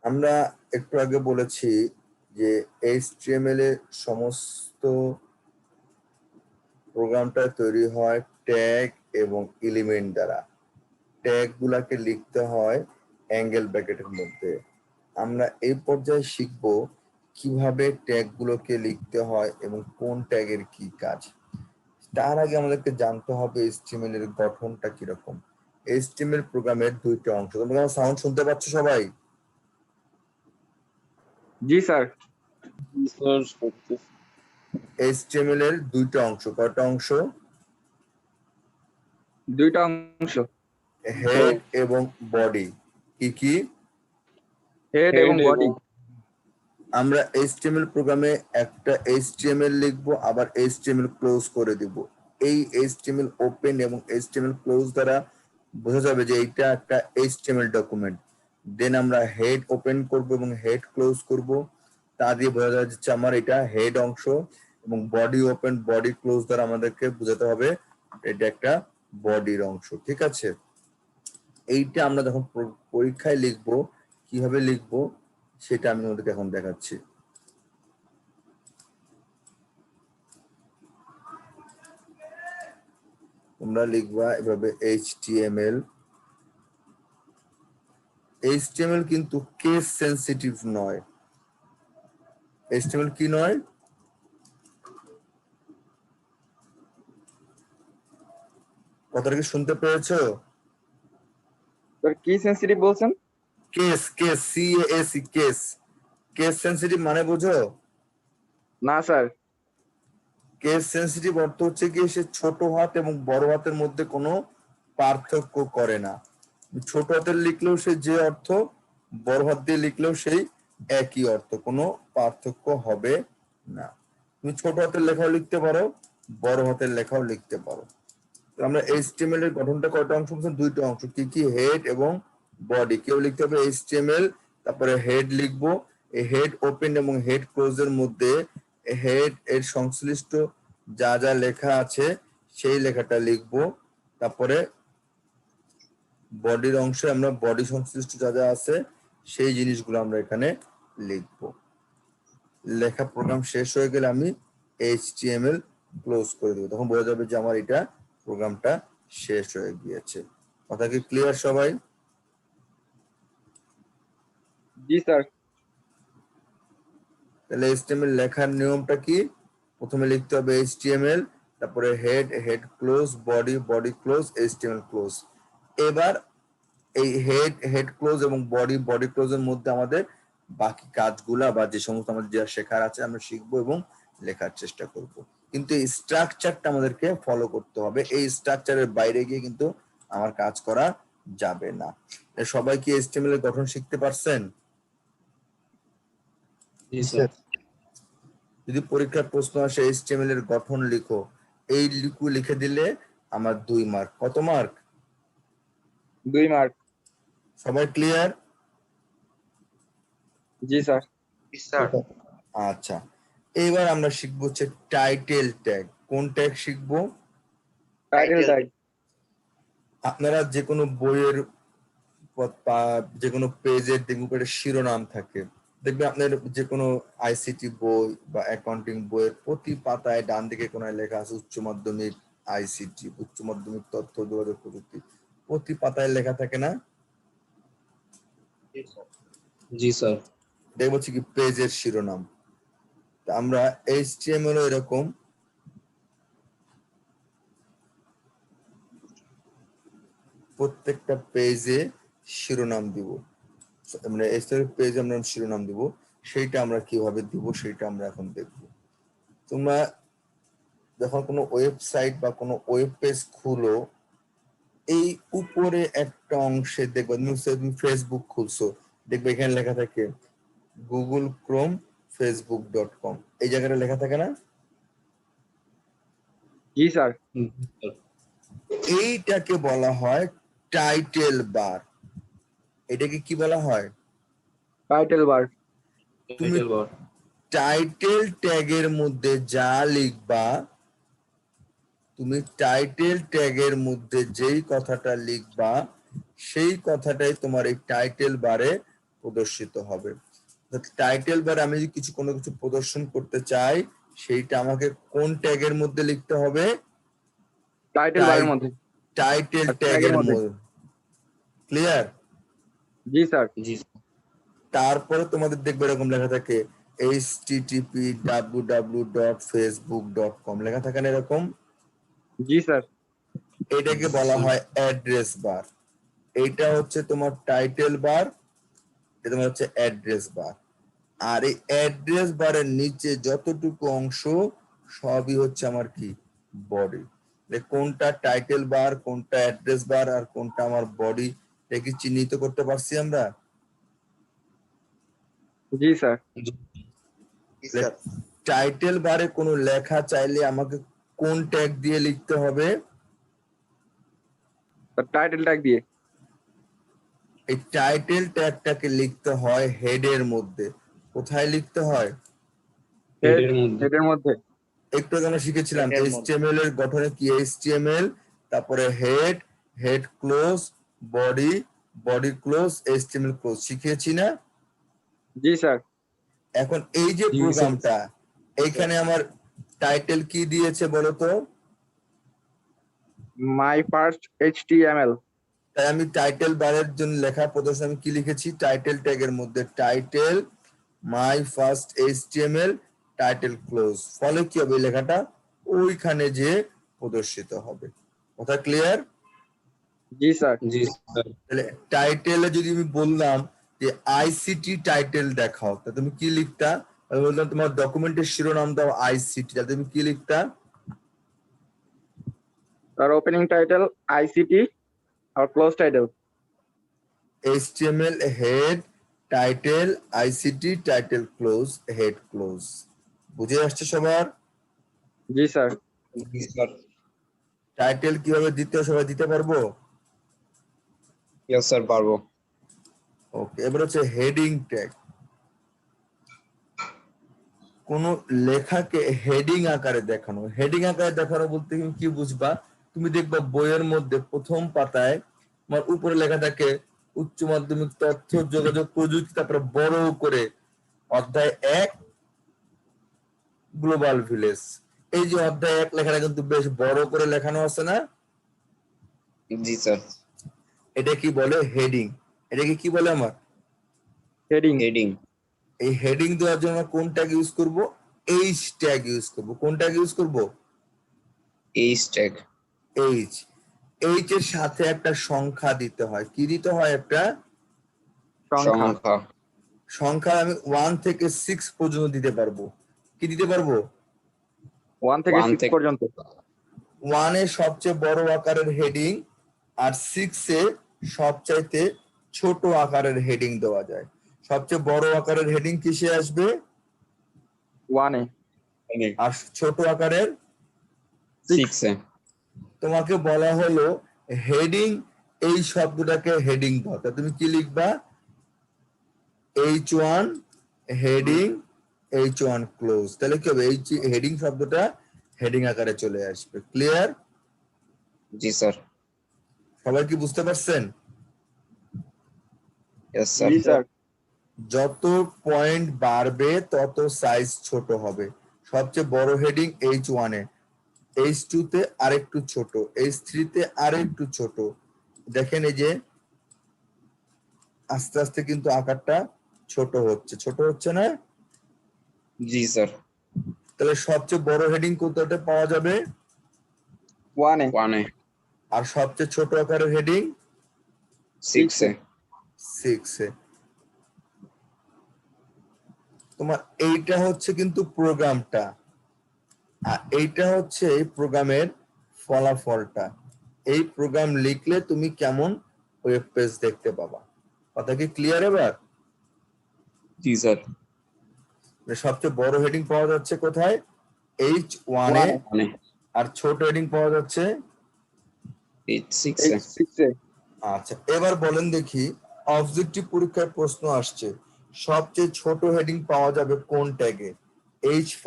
আমরা একটু আগে বলেছি যে HTML এর সমস্ত প্রোগ্রামটা তৈরি হয় ট্যাগ এবং এলিমেন্ট দ্বারা। ট্যাগ গুলাকে লিখতে হয় অ্যাঙ্গেল ব্র্যাকেটের মধ্যে। আমরা এই পর্যায়ে শিখব কিভাবে ট্যাগ গুলোকে লিখতে হয় এবং কোন ট্যাগের কি কাজ। তার আগে আমাদেরকে জানতে হবে HTML এর গঠনটা কিরকম। HTML প্রোগ্রামের দুইটা অংশ। তোমরা সাউন্ড শুনতে পাচ্ছ সবাই? জি স্যার। HTML এর দুইটা অংশ। কয়টা অংশ? দুইটা অংশ, হেড এবং বডি। কি কি? হেড এবং বডি। আমরা HTML প্রোগ্রামে একটা HTML লিখবো, আবার HTML ক্লোজ করে দিব। এই HTML ওপেন এবং HTML ক্লোজ দ্বারা বোঝা যাবে যে এটা একটা HTML ডকুমেন্ট। দেন আমরা হেড ওপেন করব এবং হেড ক্লোজ করব, তা দিয়ে বোঝা যাচ্ছে আমার এটা হেড অংশ। এবং বডি ওপেন বডি ক্লোজ দ্বারা আমাদেরকে বোঝাতে হবে এটা একটা বডির অংশ। ঠিক আছে, এইটা আমরা যখন পরীক্ষায় লিখব কিভাবে লিখব সেটা আমি তোমাদেরকে এখন দেখাচ্ছি। তোমরা লিখবা এভাবে HTML। HTML কিন্তু কেস সেনসিটিভ নয়। HTML কি নয়? কথাটা কি শুনতে পেরেছো? স্যার কি সেনসিটিভ বলছেন? Case case CAS case. Case sensitive মানে বুঝো? না স্যার। কেস সেনসিটিভ অর্থ হচ্ছে কি সে ছোট হাত এবং বড় হাতের মধ্যে কোনো পার্থক্য করে না। ছোট হাতের লিখলেও সে যে অর্থ, বড় হাত দিয়ে লিখলেও সেই একই অর্থ, কোনো পার্থক্য হবে না। তুমি ছোট হাতের লেখাও লিখতে পারো, বড় হাতের লেখাও লিখতে পারো। আমরা HTML এর গঠনটা কয়টা অংশ বলছেন? দুইটা অংশ। কি কি? হেড এবং বডি। কেউ লিখতে হবে HTML, তারপরে হেড লিখবো। এই হেড ওপেন এবং হেড ক্লোজ এর মধ্যে হেড এর সংশ্লিষ্ট যা যা লেখা আছে সেই লেখাটা লিখবো। তারপরে বডির অংশে আমরা বডি সংশ্লিষ্ট যা যা আছে সেই জিনিসগুলো আমরা এখানে লিখবো। লেখা প্রোগ্রাম শেষ হয়ে গেলে আমি HTML ক্লোজ করে দেবো, তখন বোঝা যাবে যে আমার এটা প্রোগ্রামটা শেষ হয়ে গিয়েছে। কথা কি ক্লিয়ার সবাই? জি স্যার। তাহলে HTML লেখার নিয়মটা কি? প্রথমে লিখতে হবে HTML, তারপরে head head close, body body close, HTML close. এবার এই হেড হেড ক্লোজ এবং বডি বডি ক্লোজের মধ্যে আমাদের বাকি কাজগুলা বা যে সমস্ত আমাদের যা শেখার আছে আমরা শিখবো এবং লেখার চেষ্টা করব। কিন্তু এই স্ট্রাকচারটা আমাদেরকে ফলো করতে হবে। এই স্ট্রাকচারের বাইরে গিয়ে কিন্তু আমার কাজ করা যাবে না। সবাই কি HTML এর গঠন শিখতে পারছেন? যদি পরীক্ষার প্রশ্ন আসে HTML এর গঠন লিখো, এই লিখে দিলে আমার 2 মার্ক। কত মার্ক? 2 মার্ক। সবাই ক্লিয়ার? জি স্যার। আচ্ছা, এবার আমরা শিখবো হচ্ছে টাইটেল ট্যাগ। কোন ট্যাগ শিখবো? Title tag. আপনারা যে কোনো বইয়ের যে কোনো পেজের দেখবেন একটা শিরোনাম থাকে। দেখবে আপনার যে কোনো ICT বই বা অ্যাকাউন্টিং বইয়ের প্রতি পাতায় ডান দিকে কোনায় লেখা আছে উচ্চ মাধ্যমিক ICT, উচ্চ মাধ্যমিক তথ্য যোগাযোগ প্রযুক্তি। প্রতি পাতায় লেখা থাকে না? জি স্যার। দেখবো হচ্ছে কি পেজের শিরোনাম। আমরা HTML এরকম প্রত্যেকটা পেজে শিরোনাম দিব। মানে HTML পেজে আমরা শিরোনাম দিব, সেইটা আমরা কিভাবে দিব সেটা আমরা এখন দেখব। তোমরা যখন কোনো ওয়েবসাইট বা কোনো ওয়েব পেজ খুলো, এই উপরে একটা অংশে দেখবে তুমি ফেসবুক খুলছো, দেখবে এখানে লেখা থাকে google.chrome.facebook.com। এই জায়গাটা লেখা থাকে না? জি স্যার। এইটাকে বলা হয় টাইটেল বার। এটাকে কি বলা হয়? Title bar. তুমি টাইটেল ট্যাগের মধ্যে যা লিখবা, তুমি টাইটেল ট্যাগের মধ্যে যেই কথাটা লিখবা সেই কথাটাই তোমার এই টাইটেল বারে প্রদর্শিত হবে। টাইটেল বার আমি যদি কোনো কিছু প্রদর্শন করতে চাই, সেইটা আমাকে কোন ট্যাগের মধ্যে লিখতে হবে? টাইটেল বারের মধ্যে। টাইটেল আর ট্যাগের মধ্যে। মধ্যে। ক্লিয়ার? জি স্যার। জি তারপরে তোমাদের দেখবে এরকম লেখা থাকে http://www.facebook.com লেখা থাকে না এরকম? জি স্যার। এটাকে বলা হয় অ্যাড্রেস বার। এইটা হচ্ছে তোমার টাইটেল বার, এটা তোমার হচ্ছে অ্যাড্রেস বার। আর এই অ্যাড্রেস বারের নিচে যতটুকু অংশ সবই হচ্ছে আমার কি? বডি। কোনটা টাইটেল বার, কোনটা অ্যাড্রেস বার আর কোনটা আমার বডি, এটা কি চিহ্নিত করতে পারছি আমরা? জি স্যার। টাইটেল বারে কোনো লেখা চাইলে আমাকে কোন ট্যাগ দিয়ে লিখতে হবে? টাইটেল ট্যাগ দিয়ে। এই টাইটেল ট্যাগটাকে লিখতে হয় হেডের মধ্যে। কোথায় লিখতে হয়? হেডের মধ্যে। হেডের মধ্যে। একটু আগে আমরা শিখেছিলাম হেডের মধ্যে। HTML এর গঠনে কি? HTML, তারপরে head, head close, body, body close, HTML close শিখিয়েছি না? জি স্যার। এখন এই যে জি, প্রোগ্রামটা, এইখানে আমার টাইটেল কি দিয়েছে বলো তো? My first HTML। তাই আমি টাইটেল বারের জন্য লেখা প্রদর্শন আমি কি লিখেছি? টাইটেল ট্যাগের মধ্যে title my first HTML title close. ফলে কি হবে? এই লেখাটা ওইখানে যে প্রদর্শিত হবে। কথা ক্লিয়ার? জি স্যার। জি স্যার। তাহলে টাইটেলে যদি আমি বললাম যে ICT টাইটেল দেখাও, তা তুমি কি লিখতা? আমি বললাম তোমার ডকুমেন্টের শিরোনাম দাও ICT, তাহলে তুমি কি লিখতা? আর ওপেনিং টাইটেল ICT আর close title HTML head title ICT title close head close. বুঝে আসছে সবার? জি স্যার। জি স্যার। টাইটেল কিভাবে দিতে হয় সবাই দিতে পারবো? ইয়েস স্যার, পারবো। ওকে, এবার হচ্ছে হেডিং ট্যাগ। কোন লেখাকে হেডিং আকারে দেখানো। হেডিং আকারে দেখানো বলতে তুমি কি বুঝবা? তুমি দেখবা বইয়ের মধ্যে প্রথম পাতায় আমার উপরে লেখা থাকে উচ্চ মাধ্যমিক তথ্য যোগাযোগ প্রযুক্তি, তারপরে বড় করে অধ্যায় 1 গ্লোবাল ভিলেজ। এই যে অধ্যায় 1 লেখাটা কিন্তু বেশ বড় করে লেখানো আছে না? জি স্যার। এটা কি বলে? হেডিং। এটাকে কি বলে আমার? হেডিং। হেডিং। এই হেডিং দেওয়ার জন্য কোন ট্যাগ ইউজ করব? এইচ ট্যাগ ইউজ করব। কোন ট্যাগ ইউজ করব? H tag. এইচ। এইচ এর সাথে একটা সংখ্যা দিতে হয়। কি দিতে হয়? একটা সংখ্যা। সংখ্যা। সংখ্যা আমি 1 থেকে 6 পর্যন্ত দিতে পারবো। কি দিতে পারবো? 1 থেকে 1 6 থেকে পর্যন্ত। 1 এ সবচেয়ে বড় আকারের হেডিং আর 6 এ সবচাইতে ছোট আকারের হেডিং দেওয়া যায়। সবচেয়ে বড় আকারের হেডিং কিসে আসবে? 1 এ। আর ছোট আকারের 6 এ। তোমাকে বলা হলো হেডিং, এই শব্দটাকে হেডিং দাও, তা তুমি কি লিখবা? H1 heading, H1 close. তাহলে কি হবে? এই হেডিং শব্দটা হেডিং আকারে চলে আসবে। ক্লিয়ার? জি স্যার। সবাই কি বুঝতে পারছেন? Yes sir. জি স্যার। যত পয়েন্ট বাড়বে তত সাইজ ছোট হবে। সবচেয়ে বড় হেডিং H1 এ, H2 তে আরেকটু ছোট, H3 তে আরেকটু ছোট। দেখেন এই যে আস্তে আস্তে কিন্তু আকারটা ছোট হচ্ছে, ছোট হচ্ছে না? জি স্যার। তাহলে সবচেয়ে বড় হেডিং কোথাতে পাওয়া যাবে? 1 এ। 1 এ। আর সবচেয়ে ছোট আকারের হেডিং 6 এ। 6 এ। তোমার এইটা হচ্ছে কিন্তু প্রোগ্রামটা, আর এইটা হচ্ছে এই প্রোগ্রামের ফলাফলটা। এই প্রোগ্রাম লিখলে তুমি কেমন ওয়েব পেজ দেখতে পাবা। কথা কি ক্লিয়ার এবার? জি স্যার। সবচেয়ে বড় হেডিং পাওয়া যাচ্ছে কোথায়? H1 এ। 1 এ। 1 এ। আর ছোট হেডিং পাওয়া যাচ্ছে H6 এ। H6 এ। আচ্ছা, এবার বলেন দেখি, অবজেক্টিভ পরীক্ষায় প্রশ্ন আসছে সবচেয়ে ছোট হেডিং পাওয়া যাবে কোন ট্যাগে? H5,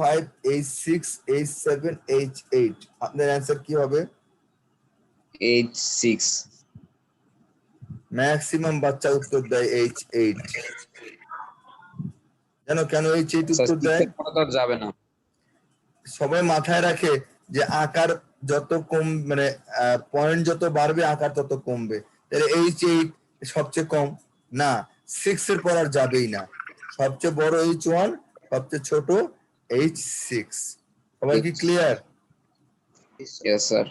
H6, H7, H8। আপনার অ্যান্সার কি হবে? H6। ম্যাক্সিমাম বাচ্চা উত্তর দেয় H8। জানো কেন H8 স্যার উত্তর 6 দেয়? এর পরে তো আর যাবে না। সবাই মাথায় রাখে যে আকার যত কম মানে পয়েন্ট যত বাড়বে আকার তত কমবে, তাহলে H8 সবচেয়ে কম না, 6 এর পর আর যাবেই না। সবচেয়ে বড় H1, সবচেয়ে ছোট H6। সবাই কি ক্লিয়ার? Yes sir.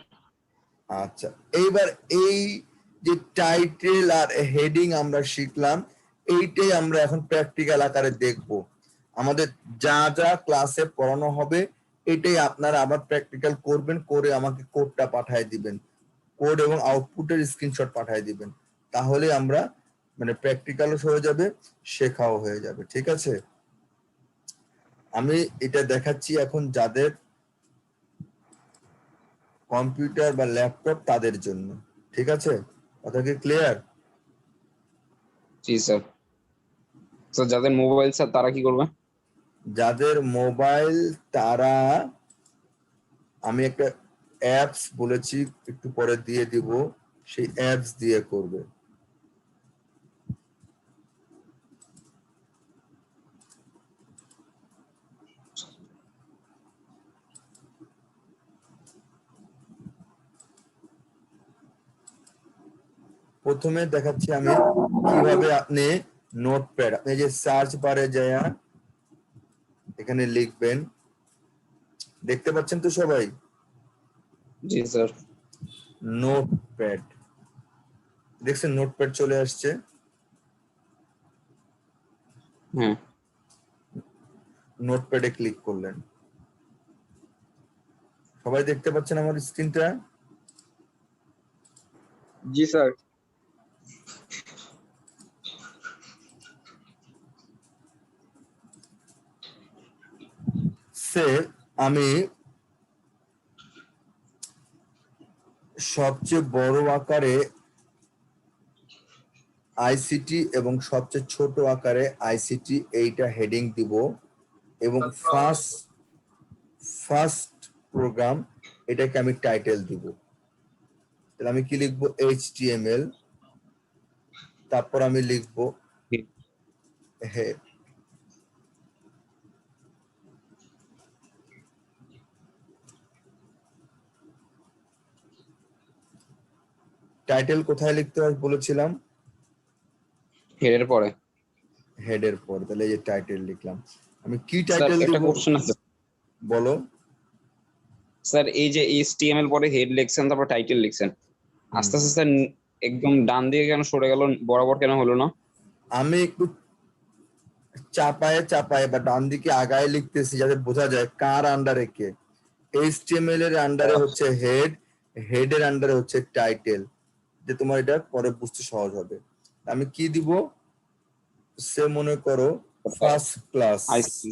আচ্ছা, এইবার এই যে টাইটেল আর হেডিং আমরা শিখলাম, এইটাই আমরা এখন প্র্যাকটিক্যাল আকারে দেখব। আমাদের যা যা ক্লাসে পড়ানো হবে এটাই আপনারা আবার প্র্যাকটিক্যাল করবেন, করে আমাকে কোডটা পাঠিয়ে দিবেন, কোড এবং আউটপুটের স্ক্রিনশট পাঠিয়ে দিবেন। তাহলে আমরা মানে প্র্যাকটিক্যালও হয়ে যাবে, শেখাও হয়ে যাবে। ঠিক আছে, আমি এটা দেখাচ্ছি এখন যাদের কম্পিউটার বা ল্যাপটপ তাদের জন্য। ঠিক আছে, কথা কি ক্লিয়ার? জি স্যার। স্যার যাদের মোবাইল স্যার তারা কি করবে? যাদের মোবাইল তারা, আমি একটা অ্যাপস বলেছি একটু পরে দিয়ে দিব, সেই অ্যাপস দিয়ে করবে। প্রথমে দেখাচ্ছি আমি কিভাবে আপনি নোটপ্যাড, আপনি যে সার্চ বারে যায় এখানে লিখবেন, দেখতে পাচ্ছেন তো সবাই? জি স্যার। নোটপ্যাড, দেখছেন নোটপ্যাড চলে আসছে। হ্যাঁ। নোটপ্যাডে ক্লিক করলেন, সবাই দেখতে পাচ্ছেন আমার স্ক্রিনটা? জি স্যার। সে আমি সবচেয়ে বড় আকারে আইসিটি এবং সবচেয়ে ছোট আকারে আইসিটি এইটা হেডিং দিব, এবং ফার্স্ট প্রোগ্রাম এটাকে আমি টাইটেল দিব। তাহলে আমি কি লিখবো? HTML, তারপর আমি লিখবো হেড। টাইটেল কোথায় লিখতে হয় বলেছিলাম? হেডের পরে। হেডের পর। তাহলে এই যে টাইটেল লিখলাম। আমি কি স্যার টাইটেল একটা দিব কোশ্চেন আছে। বলো। স্যার এই যে HTML পরে হেড লিখছেন তারপর টাইটেল লিখছেন, আস্তে আস্তে স্যার একদম ডান দিকে কেন সরে গেল, বরাবর কেন হলো না? আমি একটু চাপায়ে চাপায়ে বা ডান দিকে আগায় লিখতেছি যাতে বোঝা যায় কার আন্ডারে কে। HTML এর আন্ডারে হচ্ছে হেড, হেডের আন্ডারে হচ্ছে টাইটেল, যে তোমার এটা পরে বুঝতে সহজ হবে। আমি কি দিব? সে মনে করো ফার্স্ট ক্লাস, আইসি।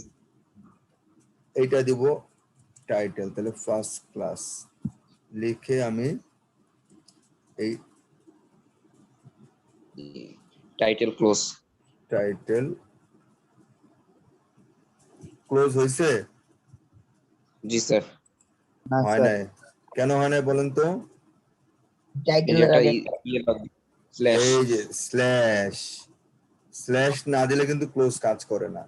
এইটা দিব টাইটেল। তাহলে ফার্স্ট ক্লাস লিখে আমি এই টাইটেল ক্লোজ। টাইটেল ক্লোজ হয়েছে? জি স্যার। হয় নাই, কেন হয় নাই বলেন তো? টাইটেলের আগে ইয়ে লাগবে, স্ল্যাশ। এই যে স্ল্যাশ, স্ল্যাশ না দিলে কিন্তু ক্লোজ কাজ করে না।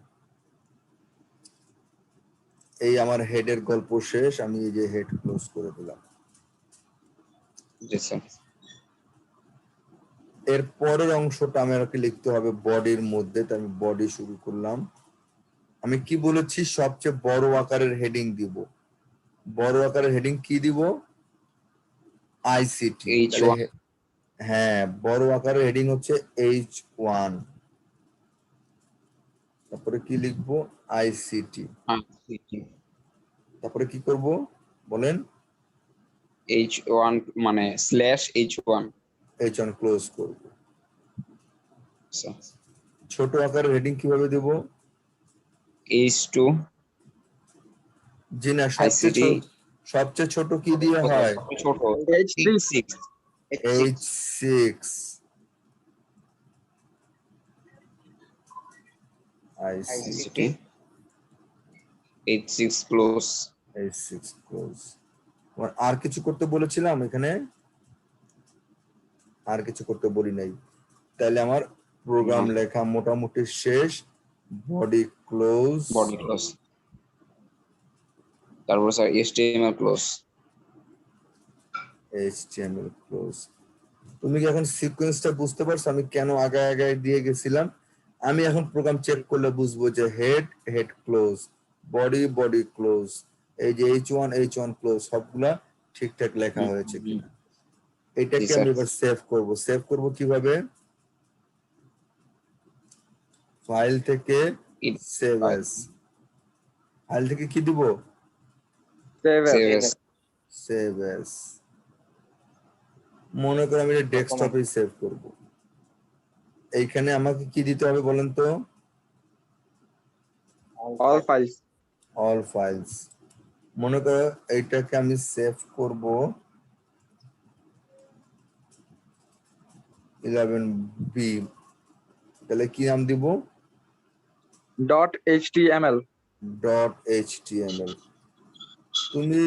এই আমার হেডের গল্প শেষ, আমি এই যে হেড ক্লোজ করে দিলাম। জি স্যার। এর পরের অংশটা আমাকে লিখতে হবে বডির মধ্যে, তাই আমি বডি শুরু করলাম। আমি কি বলেছি? সবচেয়ে বড় আকারের হেডিং দিব। বড় আকারের হেডিং কি দিব? আইসিটি। H1। হ্যাঁ, বড় আকারের হেডিং হচ্ছে H1। তারপরে কি লিখবো? আইসিটি। তারপরে কি করব বলেন? H1 মানে স্ল্যাশ H1। H1 ক্লোজ করব। আচ্ছা। ছোট আকারের হেডিং কিভাবে দেব? H2। জি না, আইসিটি। সবচেয়ে ছোট কি দিয়ে হয়? ছোট H6 H6। ICT H6 close. H6 close. আর কিছু করতে বলেছিলাম এখানে? আর কিছু করতে বলি নাই। তাহলে আমার প্রোগ্রাম লেখা মোটামুটি শেষ। বডি ক্লোজ, বডি ক্লোজ, তারপর sir HTML close. HTML close. তুমি কি এখন সিকোয়েন্সটা বুঝতে পারছো আমি কেন আগায় আগায় দিয়ে গেছিলাম? আমি এখন প্রোগ্রাম চেক করলে বুঝবো যে হেড ক্লোজ, বডি ক্লোজ, এই যে H1 ক্লোজ সবগুলা ঠিকঠাক লেখা হয়েছে কিনা। এটাকে আমি এবার সেভ করব কিভাবে? ফাইল থেকে সেভ অ্যাজ, ফাইল থেকে কি দিব? Save as. মনে করো আমি এটা ডেস্কটপে সেভ করব। এইখানে আমাকে কি দিতে হবে বলেন তো? All files. মনে করো এইটাকে আমি সেভ করব 11B, তাহলে কি নাম দিব? .html। তুমি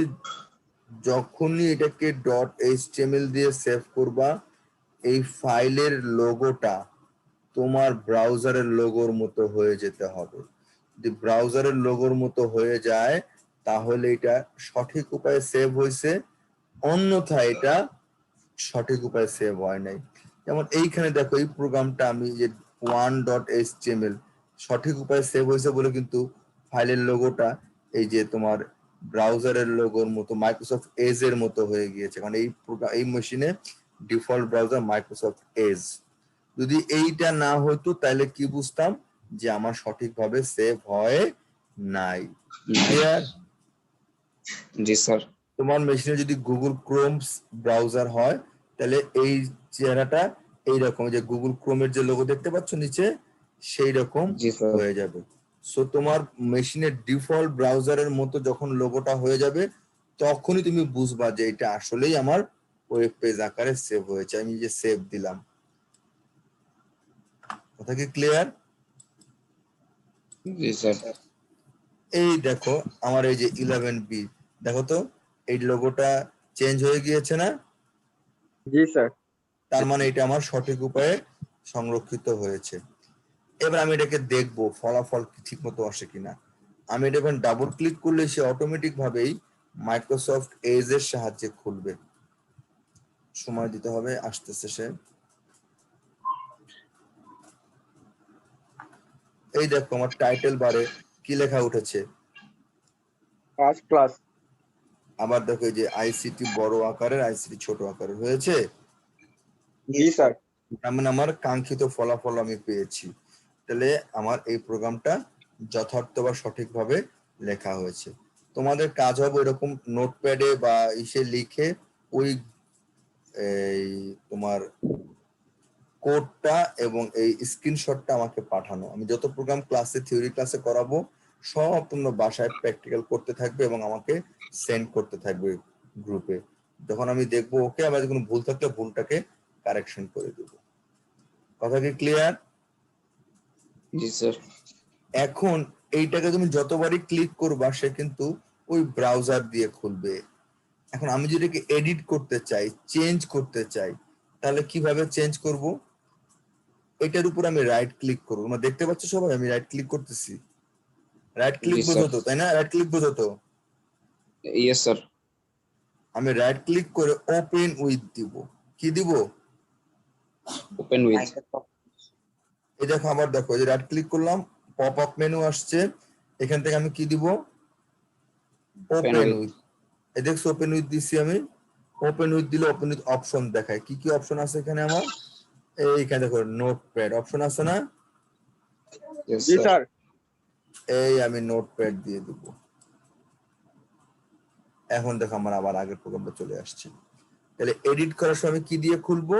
যখনই এটাকে .html দিয়ে সেভ করবা, এই ফাইলের লোগোটা তোমার ব্রাউজারের লোগোর মতো হয়ে যেতে হবে। যদি ব্রাউজারের লোগোর মতো হয়ে যায় তাহলে এটা সঠিক উপায়ে সেভ হয়েছে, অন্যথায় এটা সঠিক উপায়ে সেভ হয় নাই। যেমন এইখানে দেখো এই প্রোগ্রামটা আমি যে 1.html সঠিক উপায়ে সেভ হয়েছে বলে কিন্তু ফাইলের লোগোটা এই যে তোমার ব্রাউজারের লোগোর মতো মাইক্রোসফট এজ এর মতো হয়ে গিয়েছে, কারণ এই মেশিনে ডিফল্ট ব্রাউজার মাইক্রোসফট এজ। যদি এইটা না হতো তাহলে কি বুঝতাম যে আমার সঠিকভাবে সেভ হয় নাই। ক্লিয়ার? জি স্যার। তোমার মেশিনে যদি গুগল ক্রোম ব্রাউজার হয় তাহলে এই চেহারাটা এইরকম, যে গুগল ক্রোমের যে লোগো দেখতে পাচ্ছ নিচে সেই রকম হয়ে যাবে। সো তোমার মেশিনের ডিফল্ট ব্রাউজারের মতো যখন লোগোটা হয়ে যাবে তখনই তুমি বুঝবা যে এটা আসলেই আমার ওয়েব পেজ আকারে সেভ হয়েছে। আমি যে সেভ দিলাম, কথা কি ক্লিয়ার? জি স্যার। এই দেখো আমার এই যে 11B, দেখো তো এই লোগোটা চেঞ্জ হয়ে গিয়েছে না? জি স্যার। তার মানে এটা আমার সঠিক উপায়ে সংরক্ষিত হয়েছে। এবার আমি এটাকে দেখবো ফলাফল ঠিক মতো আসে কিনা। আমি এটা এখন ডাবল ক্লিক করলে সে অটোমেটিক ভাবেই মাইক্রোসফট এজ এর সাহায্যে খুলবে। সময় দিতে হবে, আসতেছে সে। এই দেখো আমার টাইটেল বারে কি লেখা উঠেছে? First class. আবার দেখো এই যে আইসিটি বড় আকারের, আইসিটি ছোট আকারের হয়েছে। জি স্যার। তার মানে আমার কাঙ্ক্ষিত ফলাফল আমি পেয়েছি। তাহলে আমার এই প্রোগ্রামটা যথার্থ বা সঠিকভাবে লেখা হয়েছে। তোমাদের কাজ হবে এরকম নোটপ্যাডে বা ইসে লিখে ওই এই তোমার কোডটা এবং এই স্ক্রিনশটটা আমাকে পাঠানো। আমি যত প্রোগ্রাম ক্লাসে থিওরি ক্লাসে করাবো সব তোমরা বাসায় প্র্যাকটিক্যাল করতে থাকবে এবং আমাকে সেন্ড করতে থাকবে গ্রুপে। যখন আমি দেখবো ওকে, আবার কোনো ভুল থাকলে ভুলটাকে কারেকশন করে দেবো। কথা কি ক্লিয়ার? জি স্যার। এখন এইটাকে তুমি যতবারই ক্লিক করবা সে কিন্তু ওই ব্রাউজার দিয়ে খুলবে। এখন আমি যদি এটাকে এডিট করতে চাই, চেঞ্জ করতে চাই, তাহলে কিভাবে চেঞ্জ করব? এটার উপর আমি রাইট ক্লিক করবো। তোমরা দেখতে পাচ্ছ সবাই আমি রাইট ক্লিক করতেছি। রাইট ক্লিক বোঝো তো, তাই না? রাইট ক্লিক বোঝো তো? Yes sir. আমি রাইট ক্লিক করে ওপেন উইথ দিব। কি দিব? Open with. এই দেখো আবার দেখো, এই যে রাইট ক্লিক করলাম, পপ আপ মেনু আসছে, এখান থেকে আমি কি দিব? Open with. এই দেখছো ওপেন উইথ দিছি আমি। ওপেন উইথ দিলে ওপেন উইথ অপশন দেখায়। কি কি অপশন আছে এখানে আমার? এইখানে দেখো নোটপ্যাড অপশন আছে না? জি স্যার। এই আমি নোটপ্যাড দিয়ে দিব। এখন দেখো আমার আবার আগের প্রোগ্রামটা চলে আসছে। তাহলে এডিট করার সময় কি দিয়ে খুলবো?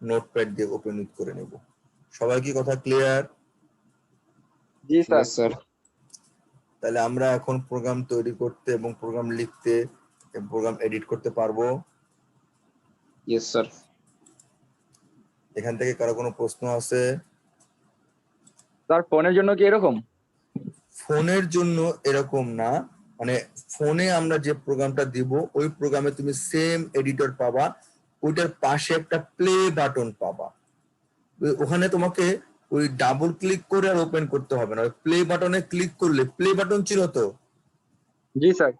নোটপ্যাড দিয়ে ওপেন উইথ করে নেব। সবাই কি কথা ক্লিয়ার? জি স্যার। তাহলে আমরা এখন প্রোগ্রাম তৈরি করতে এবং প্রোগ্রাম লিখতে এবং প্রোগ্রাম এডিট করতে পারবো। Yes sir. এখান থেকে কারো কোনো প্রশ্ন আছে? স্যার ফোনের জন্য কি এরকম? ফোনের জন্য এরকম না, মানে ফোনে আমরা যে প্রোগ্রামটা দিব ওই প্রোগ্রামে তুমি সেম এডিটর পাবা, ওইটার পাশে একটা প্লে বাটন পাবা। ওখানে তোমাকে ওই ডাবল ক্লিক করে আর ওপেন করতে হবে না, প্লে বাটনে ক্লিক করলে, প্লে বাটন ছিল তো, জি স্যার।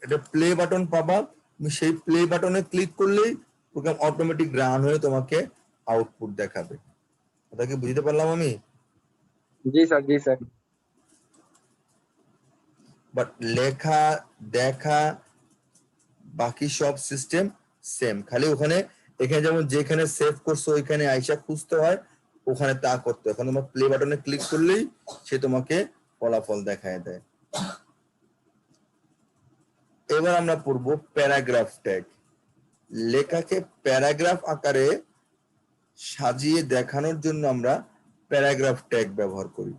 এটা প্লে বাটন পাবা, তুমি সেই প্লে বাটনে ক্লিক করলেই প্রোগ্রাম অটোমেটিক রান হয়ে তোমাকে আউটপুট দেখাবে। কথা কি বুঝতে পারলাম আমি? জি স্যার। জি স্যার। বাট লেখা, দেখা, বাকি সব সিস্টেম সেম, খালি ওখানে এখানে যেমন যেখানে সেভ করছো ওইখানে আইসা খুঁজতে হয়, ওখানে তা করতে হয়। এখন তোমার প্লে বাটনে ক্লিক করলেই সে তোমাকে ফলাফল দেখায় দেয়। এবার আমরা পড়বো প্যারাগ্রাফ ট্যাগ। লেখাকে প্যারাগ্রাফ আকারে সাজিয়ে দেখানোর জন্য আমরা প্যারাগ্রাফ ট্যাগ ব্যবহার করি।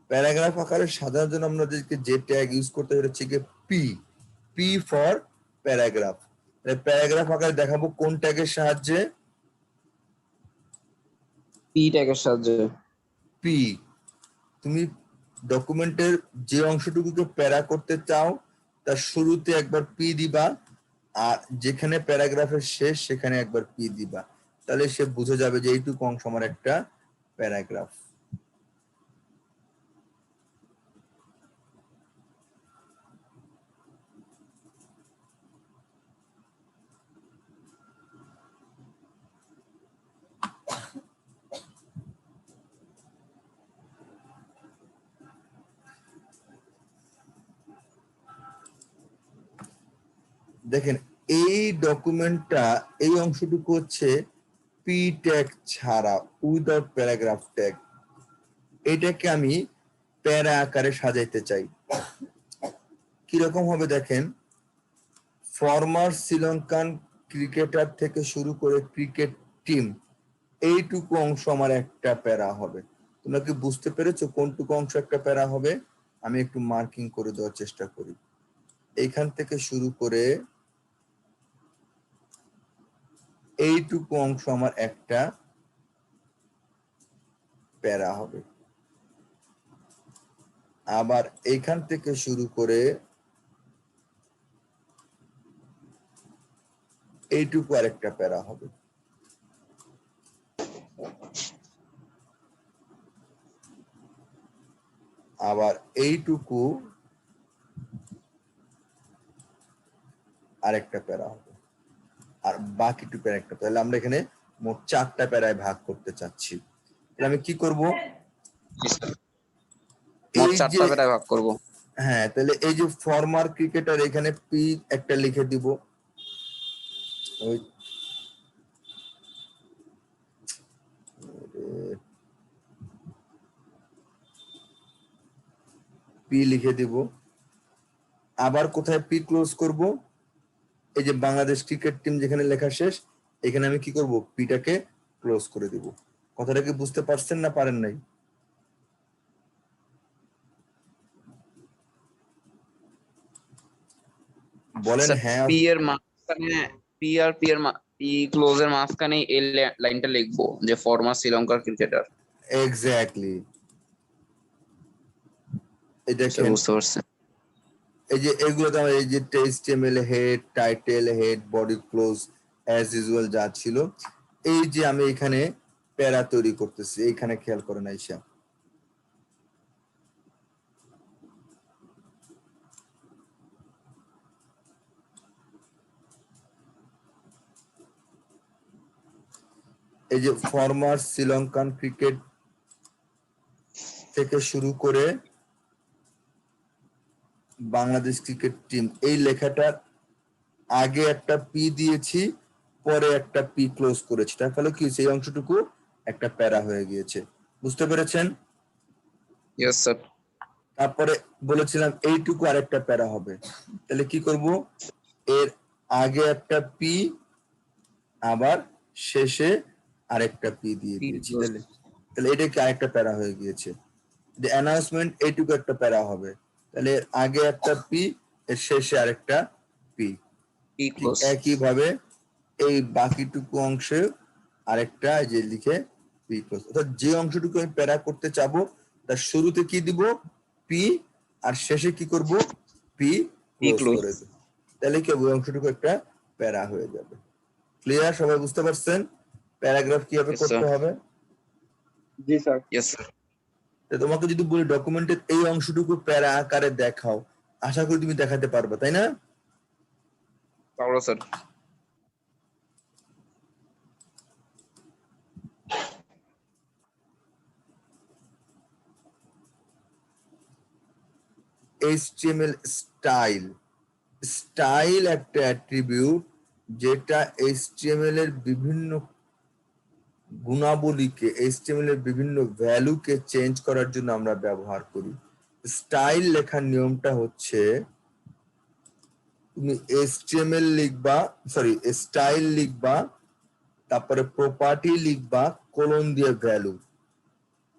প্যারাগ্রাফ আকারে সাজানোর জন্য আমরা যে ট্যাগ ইউজ করতে হয় হচ্ছে কি P, P for paragraph. Paragraph আকারে দেখাবো কোন ট্যাগের সাহায্যে? পি ট্যাগের সাহায্যে। পি। তুমি ডকুমেন্টের যে অংশটুকুকে প্যারা করতে চাও তার শুরুতে একবার পি দিবা, আর যেখানে প্যারাগ্রাফের শেষ সেখানে একবার পি দিবা, তাহলে সে বুঝে যাবে যে এইটুকু অংশ আমার একটা প্যারাগ্রাফ। দেখেন এই ডকুমেন্টটা, এই অংশটুকু হচ্ছে পি ট্যাগ ছাড়া, উইদাউট প্যারাগ্রাফ ট্যাগ। এটাকে আমি প্যারা আকারে সাজাইতে চাই। কিরকম হবে দেখেন, ফরমার শ্রীলঙ্কান ক্রিকেটার থেকে শুরু করে ক্রিকেট টিম, এইটুকু অংশ আমার একটা প্যারা হবে। তোমরা কি বুঝতে পেরেছো কোনটুকু অংশ একটা প্যারা হবে? আমি একটু মার্কিং করে দেওয়ার চেষ্টা করি। এইখান থেকে শুরু করে এইটুকু অংশ আমার একটা প্যারা হবে। আবার এইখান থেকে শুরু করে এইটুকু আরেকটা প্যারা হবে। আবার এইটুকু আরেকটা প্যারা হবে, আর বাকিটুকু আরেকটা। তাহলে আমরা এখানে মোট 4টা প্যারায় ভাগ করতে চাচ্ছি। তাহলে আমি কি করব? মোট এই 4টা যে, প্যারায় ভাগ করব। হ্যাঁ, তাহলে এই যে ফরমার ক্রিকেটার, এখানে পি একটা লিখে দিব। ওই পি লিখে দিব। আবার কোথায় পি ক্লোজ করব? এই যে বাংলাদেশ ক্রিকেট টিম যেখানে লেখা শেষ, এখানে আমি কি করব? পিটাকে ক্লোজ করে দিব। কথাটা কি বুঝতে পারছেন না পারেন নাই? বলেন হ্যাঁ। পি এর মাঝখানে, পি ক্লোজ এর মাঝখানে এই লাইনটা লিখবো যে ফরমার শ্রীলঙ্কার ক্রিকেটার। এক্স্যাক্টলি। এই স্যার দেখেন, বুঝতে পারছেন। এই যে এগুলোতে আমার এই যে HTML, head, title, head, body, close, as usual যা ছিল, এই যে আমি এখানে প্যারা তৈরি করতেছি, এইখানে খেয়াল করেন আইসা। এই যে ফরমার শ্রীলঙ্কান ক্রিকেট থেকে শুরু করে বাংলাদেশ ক্রিকেট টিম, এই লেখাটার আগে একটা পি দিয়েছি, পরে একটা পি ক্লোজ করেছি, তার ফলে কি সেই অংশটুকু একটা প্যারা হয়ে গিয়েছে। বুঝতে পেরেছেন? Yes sir. তারপরে বলেছিলাম এইটুকু আরেকটা প্যারা হবে। তাহলে কি করব? এর আগে একটা পি, আবার শেষে আরেকটা পি দিয়ে দিয়েছি। তাহলে তাহলে এটা কি আরেকটা প্যারা হয়ে গিয়েছে। যে অ্যানাউন্সমেন্ট, এইটুকু একটা প্যারা হবে। তাহলে এর আগে একটা পি, এর শেষে আরেকটা পি। পি ঠিক ক্লোজ। একইভাবে এই বাকিটুকু অংশে আরেকটা যে লিখে পি ক্লোজ। অর্থাৎ যে অংশটুকু আমি প্যারা করতে চাবো তার শুরুতে কি দিব? পি, আর শেষে কি করব? P close close. করে দেব। তাহলে কি ওই অংশটুকু একটা প্যারা হয়ে যাবে। ক্লিয়ার? সবাই বুঝতে পারছেন? প্যারাগ্রাফ কিভাবে Yes, করতে sir. হবে? জি স্যার। Yes, sir. তো তোমাকে যদি বলি ডকুমেন্টের এই অংশটুকু প্যারা আকারে দেখাও, আশা করি তুমি দেখাতে পারবে, তাই না? পারবো স্যার। HTML স্টাইল, স্টাইল একটা অ্যাট্রিবিউট যেটা HTML এর বিভিন্ন গুণাবলীকে, HTML এর বিভিন্ন ভ্যালুকে চেঞ্জ করার জন্য আমরা ব্যবহার করি। স্টাইল লেখার নিয়মটা হচ্ছে তুমি HTML লিখবা, সরি স্টাইল লিখবা, তারপরে প্রপার্টি লিখবা, কোলন দিয়ে ভ্যালু।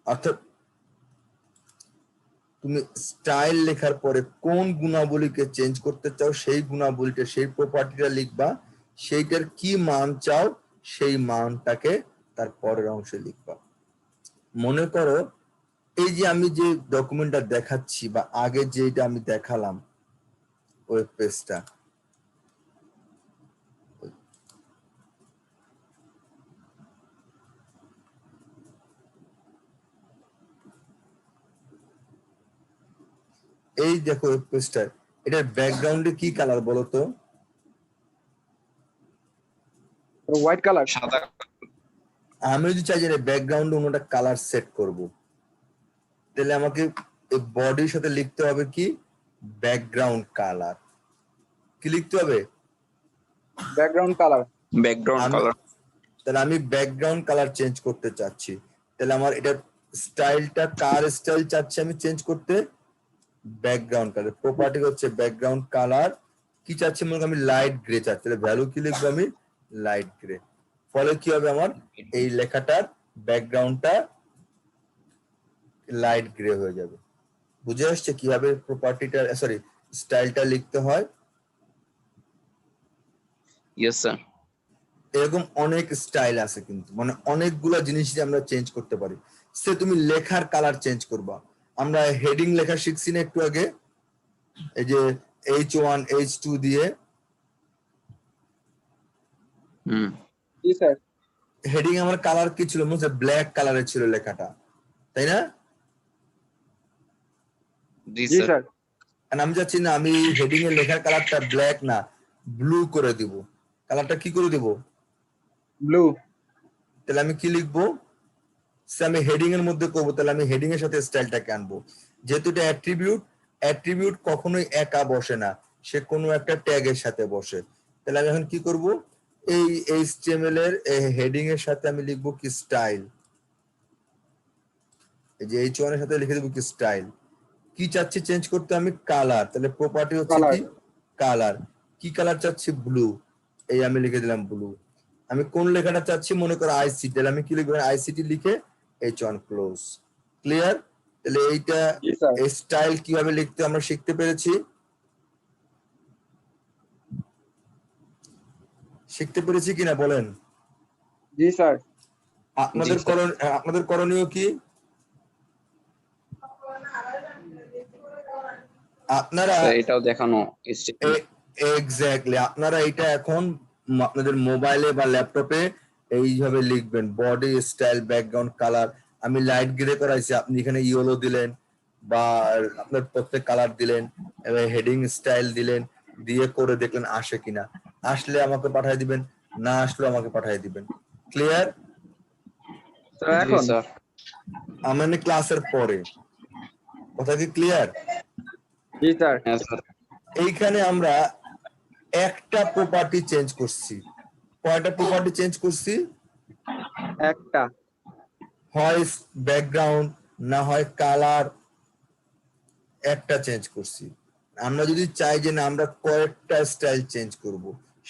অর্থাৎ তুমি স্টাইল লেখার পরে কোন গুণাবলীকে চেঞ্জ করতে চাও সেই গুণাবলীটা, সেই প্রপার্টিটা লিখবা, সেইটার কি মান চাও সেই মানটাকে তার পরের অংশে লিখবা। মনে করো এই যে আমি যে ডকুমেন্টটা দেখাচ্ছি বা আগে যেটা আমি দেখালাম ওয়েব পেজটা, এই দেখো ওয়েব পেজটা, এটার ব্যাকগ্রাউন্ডে কি কালার বলো তো? White colour. সাদা। আমি যদি চাই যে ব্যাকগ্রাউন্ডে অন্যটা কালার সেট করব, তাহলে আমাকে এই বডির সাথে লিখতে হবে কি ব্যাকগ্রাউন্ড কালার। কি লিখতে হবে? Background colour. ব্যাকগ্রাউন্ড আমি কালার। তাহলে আমি ব্যাকগ্রাউন্ড কালার চেঞ্জ করতে চাচ্ছি, তাহলে আমার এটা স্টাইলটা কার স্টাইল চাচ্ছি আমি চেঞ্জ করতে? Background colour. প্রপার্টি হচ্ছে ব্যাকগ্রাউন্ড কালার। কি চাচ্ছি মনে আমি লাইট গ্রে চাচ্ছি, তাহলে ভ্যালু কি লিখবো আমি? Light grey. ফলে কি হবে আমার এই লেখাটার ব্যাকগ্রাউন্ডটা লাইট গ্রে হয়ে যাবে। বুঝে আসছে কিভাবে প্রপার্টিটা, সরি স্টাইলটা লিখতে হয়? Yes sir. এরকম অনেক স্টাইল আছে, কিন্তু মানে অনেকগুলা জিনিস যে আমরা চেঞ্জ করতে পারি। সে তুমি লেখার কালার চেঞ্জ করবা। আমরা হেডিং লেখা শিখছি না একটু আগে, এই যে H1 H2 দিয়ে জি স্যার। হেডিং আমার কালার কি ছিল? মনে হচ্ছে ব্ল্যাক কালারের ছিল লেখাটা, তাই না? জি জি স্যার। স্যার। আমি চাচ্ছি না আমি হেডিং এর লেখার কালারটা ব্ল্যাক না ব্লু করে দিব। কালারটা কি করে দিব? ব্লু। তাহলে আমি কি লিখবো? সে আমি হেডিং এর মধ্যে করবো, তাহলে আমি হেডিং এর সাথে স্টাইলটাকে আনবো। যেহেতু এটা অ্যাট্রিবিউট, অ্যাট্রিবিউট কখনোই একা বসে না, সে কোনো একটা ট্যাগের সাথে বসে। তাহলে আমি এখন কি করব? এই HTML এর হেডিং এর সাথে আমি লিখবো কি স্টাইল। এই যে H1 এর সাথে লিখে দেবো কি স্টাইল। কি চাচ্ছি চেঞ্জ করতে আমি? কালার। তাহলে প্রপার্টি হচ্ছে কালার। কি কালার। কি কালার চাচ্ছি? ব্লু। এই আমি লিখে দিলাম ব্লু। আমি কোন লেখাটা চাচ্ছি? মনে করো আইসিটি, তাহলে আমি কি লিখবো? আইসিটি লিখে H1 ক্লোজ। ক্লিয়ার? তাহলে এইটা জি স্যার। স্টাইল কিভাবে লিখতে আমরা শিখতে পেরেছি, শিখতে পেরেছি কিনা বলেন? জি স্যার। আপনাদের জি, স্যার। আপনাদের করণীয় কি? আপনারা স্যার এটাও দেখানো HTML। এক্স্যাক্টলি আপনারা এটা এখন আপনাদের মোবাইলে বা ল্যাপটপে এইভাবে লিখবেন, বডি স্টাইল ব্যাকগ্রাউন্ড কালার। আমি লাইট গ্রে করাইছি, আপনি এখানে ইয়েলো দিলেন বা আপনার প্রত্যেক কালার দিলেন, এবার হেডিং স্টাইল দিলেন, দিয়ে করে দেখলেন আসে কিনা। আসলে আমাকে পাঠিয়ে দিবেন, না আসলে আমাকে পাঠিয়ে দিবেন। ক্লিয়ার? স্যার জি এখন। স্যার। মানে ক্লাসের পরে। কথা কি ক্লিয়ার? জি স্যার। হ্যাঁ স্যার। এইখানে আমরা একটা প্রপার্টি চেঞ্জ করছি। কয়টা প্রপার্টি চেঞ্জ করছি? একটা। হয় ব্যাকগ্রাউন্ড, না হয় কালার, একটা চেঞ্জ করছি। আমরা যদি চাই যে না আমরা কয়েকটা স্টাইল চেঞ্জ করব,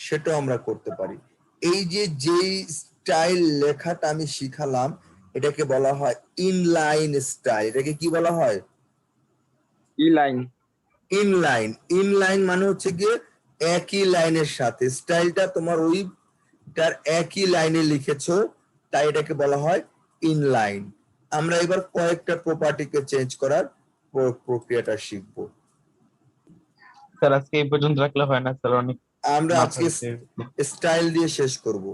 সেটাও আমরা করতে পারি। এই যে যেই স্টাইল লেখাটা আমি শিখালাম, এটাকে বলা হয় ইনলাইন স্টাইল। এটাকে কি বলা হয়? ই লাইন। ইনলাইন। ইনলাইন মানে হচ্ছে গিয়ে একই লাইনের সাথে স্টাইলটা তোমার ওইটার একই লাইনে লিখেছো, তাই এটাকে বলা হয় ইনলাইন। আমরা এবার কয়েকটা প্রপার্টিকে চেঞ্জ করার প্রক্রিয়াটা শিখবো। স্যার আজকে এই পর্যন্ত রাখলে হয় না স্যার? অনেক আমরা মাথা আজকে ব্যথা। স্টাইল দিয়ে শেষ করব।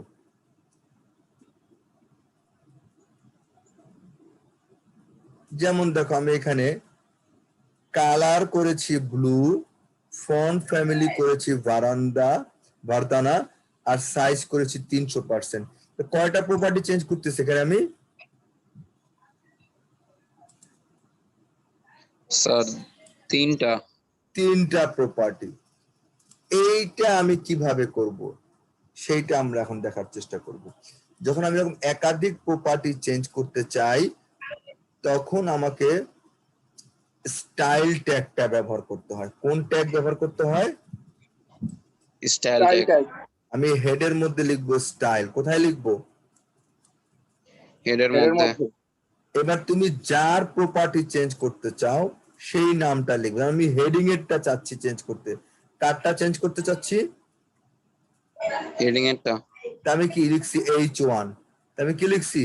যেমন দেখো আমি এখানে কালার করেছি ব্লু, ফন্ট ফ্যামিলি করেছি ভার্দানা, আর সাইজ করেছি 300%। কয়টা প্রপার্টি চেঞ্জ করতেছি এখানে আমি? স্যার 3টা। 3টা প্রপার্টি। এইটা আমি কিভাবে করব সেইটা আমরা এখন দেখার চেষ্টা করব। যখন আমি এরকম একাধিক প্রপার্টি চেঞ্জ করতে চাই তখন আমাকে স্টাইল ট্যাগটা ব্যবহার করতে হয়। কোন ট্যাগ ব্যবহার করতে হয়? Style style tag. ট্যাগ আমি হেডের মধ্যে লিখবো স্টাইল। কোথায় লিখবো? হেডের এর মধ্যে। মধ্যে। এবার তুমি যার প্রপার্টি চেঞ্জ করতে চাও সেই নামটা লিখবে। আমি হেডিং এরটা চাচ্ছি চেঞ্জ করতে। কারটা চেঞ্জ করতে চাচ্ছি? হেডিং এরটা। তা আমি কি লিখছি? H1। তা আমি কি লিখছি?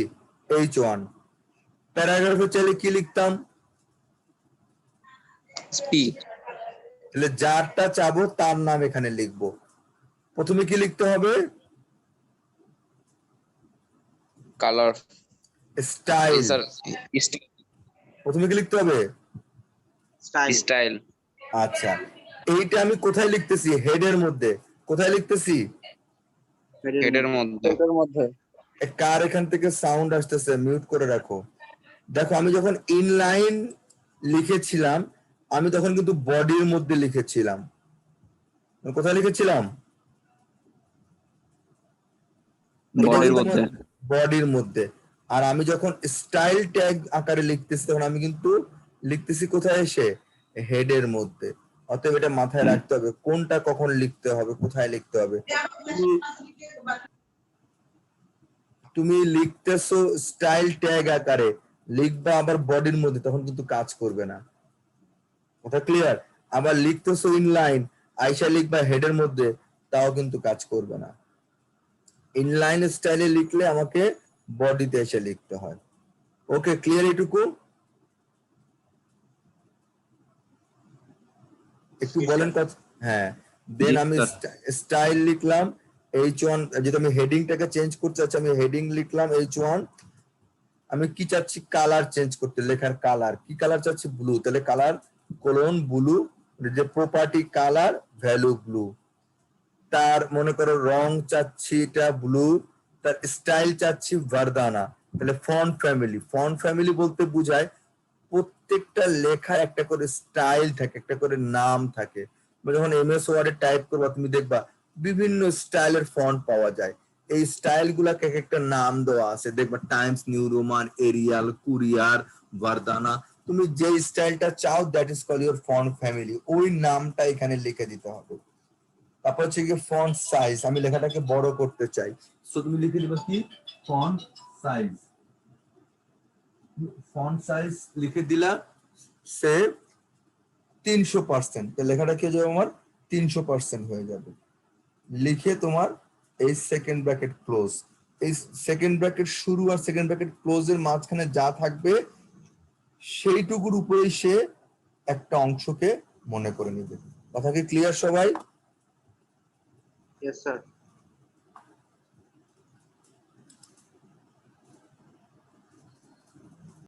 H1। প্যারাগ্রাফে চাইলে কি লিখতাম? স্পি। তাহলে যারটা চাবো তার নাম এখানে লিখবো। প্রথমে কি লিখতে হবে? কালার। স্টাইল। স্যার প্রথমে কি লিখতে হবে? স্টাইল। আচ্ছা, এইটা আমি কোথায় লিখতেছি? হেডের মধ্যে। কোথায় লিখতেছি? হেডের মধ্যে। এটার মধ্যে। কার এখান থেকে সাউন্ড আসতেছে? মিউট করে রাখো। দেখো আমি যখন ইনলাইন লিখেছিলাম আমি তখন কিন্তু বডির মধ্যে লিখেছিলাম। কোথায় লিখেছিলাম? বডির মধ্যে। বডির মধ্যে। আর আমি যখন স্টাইল ট্যাগ আকারে লিখতেছি তখন আমি কিন্তু লিখতেছি কোথায় এসে? হেডের মধ্যে। অতএব এটা মাথায় রাখতে হবে কোনটা কখন লিখতে হবে, কোথায় লিখতে হবে। তুমি লিখতেছো স্টাইল ট্যাগ আকারে, লিখবা আবার বডির মধ্যে, তখন কিন্তু কাজ করবে না। কথা ক্লিয়ার? আবার লিখতেছো ইনলাইন, আইসা লিখবা হেডের মধ্যে, তাও কিন্তু কাজ করবে না। ইনলাইন স্টাইলে লিখলে আমাকে বডিতে এসে লিখতে হয়। ওকে, ক্লিয়ার এটুকু? একটু বলেন কথা। হ্যাঁ, দেন আমি স্টাইল লিখলাম H1, যেহেতু আমি হেডিংটাকে চেঞ্জ করতে চাচ্ছি আমি হেডিং লিখলাম H1। আমি কি চাচ্ছি? কালার চেঞ্জ করতে। লেখার কালার কি কালার চাচ্ছি? ব্লু। তাহলে কালার কোলন ব্লু, যে প্রপার্টি কালার ভ্যালু ব্লু। তার মনে করো রং চাচ্ছি এটা ব্লু, তার স্টাইল চাচ্ছি ভার্দানা। তাহলে ফন্ট ফ্যামিলি বলতে বোঝায় প্রত্যেকটা লেখা একটা করে স্টাইল থাকে, একটা করে নাম থাকে। যখন এমএস ওয়ার্ডে টাইপ করবা তুমি দেখবা বিভিন্ন স্টাইলের ফন্ট পাওয়া যায়। এই স্টাইল গুলাকে এক একটা নাম দেওয়া আছে, দেখবা Times New Roman, Arial, Courier, Verdana. তুমি যে স্টাইলটা চাও that is call your font family, ওই নামটা এখানে লিখে দিতে হবে। তারপর হচ্ছে কি ফন্ট সাইজ, আমি লেখাটাকে বড় করতে চাই, সো তুমি লিখে দিবে কি? Font size. ফন্ট সাইজ লিখে দিলা সে 300%। তো লেখাটা কি হয়ে যাবে আমার? 300% হয়ে যাবে। লিখে তোমার এই সেকেন্ড ব্র্যাকেট ক্লোজ। এই সেকেন্ড ব্র্যাকেট শুরু আর সেকেন্ড ব্র্যাকেট ক্লোজ এর মাঝখানে যা থাকবে সেইটুকুর উপরে সে একটা অংশকে মনে করে নিবে। কথা কি ক্লিয়ার সবাই? Yes sir.